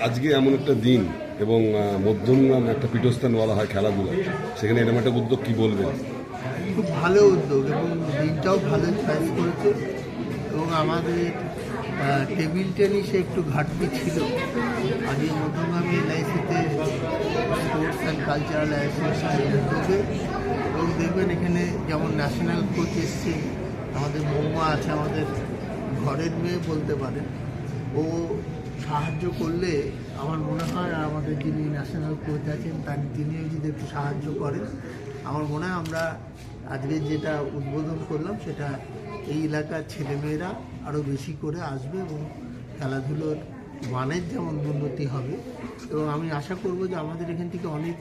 আজকে এমন একটা দিন এবং মধ্যমগ্রাম একটা পীঠস্থান বলা হয় খেলাধুলা, সেখানে এরকম একটা উদ্যোগ কি বলবেন? খুব ভালো উদ্যোগ এবং দিনটাও ভালো চয়েস করেছে এবং আমাদের টেবিল টেনিসে একটু ঘাটতি ছিল। আগে মধ্যমগ্রামে এলআইসিতে স্পোর্টস অ্যান্ড কালচারাল অ্যাসোসিয়েশনের উদ্যোগে এবং দেখবেন এখানে যেমন ন্যাশনাল কোচ এসছে, আমাদের মৌমা আছে, আমাদের ঘরের মেয়ে বলতে পারেন। ও সাহায্য করলে আমার মনে হয় আমাদের যিনি ন্যাশনাল কোচ আছেন তিনিও যদি একটু সাহায্য করেন, আমার মনে হয় আমরা আজকে যেটা উদ্বোধন করলাম সেটা এই এলাকার ছেলেমেয়েরা আরও বেশি করে আসবে এবং খেলাধুলোর মানের যেমন উন্নতি হবে এবং আমি আশা করব যে আমাদের এখান থেকে অনেক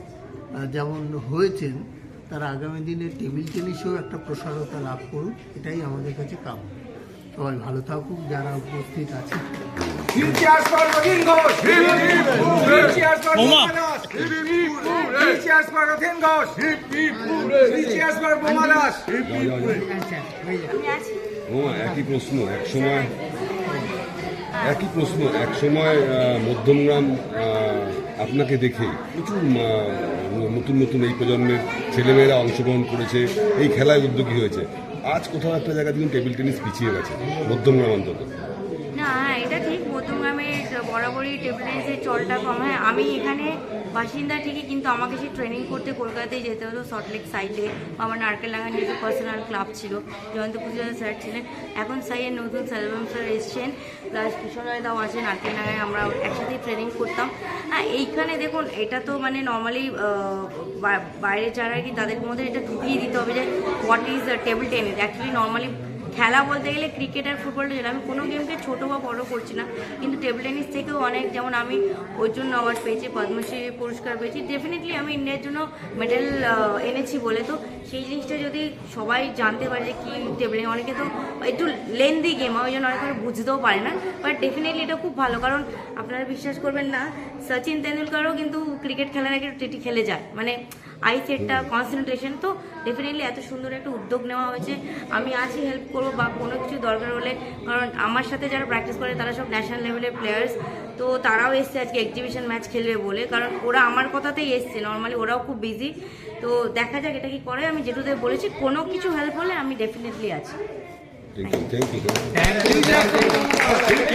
যেমন হয়েছেন তারা আগামী দিনে টেবিল টেনিসেও একটা প্রসারতা লাভ করুক, এটাই আমাদের কাছে কাম্য। সবাই ভালো থাকুক যারা উপস্থিত আছে। এক সময় মধ্যমগ্রাম আপনাকে দেখে প্রচুর নতুন নতুন এই প্রজন্মের ছেলেমেয়েরা অংশগ্রহণ করেছে, এই খেলায় উদ্যোগী হয়েছে। আজ কোথাও একটা জায়গা দেখুন টেবিল টেনিস পিছিয়ে গেছে মধ্যমগ্রাম অন্তত। না, এটা ঠিক, মধ্যমগ্রামে বরাবরই টেবিল টেনিসের চলটা কম হয়। আমি এখানে বাসিন্দা ঠিকই, কিন্তু আমাকে সেই ট্রেনিং করতে কলকাতায় যেতে হতো, সল্টলেক সাইটে। আমার নারকেলডাঙ্গা নিজের পার্সোনাল ক্লাব ছিল, জয়ন্ত পুজা স্যার ছিলেন। এখন সাইয়ের নতুন সেলভম স্যার এসছেন, প্লাস কিশোর রায়দাও আছে নারকেলডাঙ্গায়, আমরা একসাথেই ট্রেনিং করতাম। হ্যাঁ, এইখানে দেখুন এটা তো মানে নর্মালি বাইরে যারা কি তাদের মধ্যে এটা ঢুকিয়ে দিতে হবে যে what is table tennis. Actually normally খেলা বলতে গেলে ক্রিকেট আর ফুটবলটা যেটা, আমি কোনো গেমকে ছোটো বা বড়ো করছি না, কিন্তু টেবিল টেনিস থেকেও অনেক, যেমন আমি অর্জুন অ্যাওয়ার্ড পেয়েছি, পদ্মশ্রী পুরস্কার পেয়েছি, ডেফিনেটলি আমি ইন্ডিয়ার জন্য মেডেল এনেছি বলে। তো সেই জিনিসটা যদি সবাই জানতে পারে যে কী টেবিল টেনিস, অনেকে তো একটু লেন্দি গেম, ওই জন্য অনেকে বুঝতেও পারে না, বাট ডেফিনেটলি এটা খুব ভালো। কারণ আপনারা বিশ্বাস করবেন না, সচিন তেন্ডুলকারও কিন্তু ক্রিকেট খেলার আগে টেটি খেলে যায়, মানে আই সেটটা কনসেন্ট্রেশন। তো ডেফিনেটলি এত সুন্দর একটা উদ্যোগ নেওয়া হয়েছে, আমি আছি হেল্প করবো বা কোনো কিছু দরকার হলে। কারণ আমার সাথে যারা প্র্যাকটিস করে তারা সব ন্যাশনাল লেভেলের প্লেয়ার্স, তো তারাও এসছে আজকে এক্সিবিশন ম্যাচ খেলবে বলে, কারণ ওরা আমার কথাতেই এসছে। নর্মালি ওরাও খুব বিজি, তো দেখা যাক এটা কি করে। আমি যেটুকুতে বলেছি কোনো কিছু হেল্প হলে আমি ডেফিনেটলি আছি। Thank you.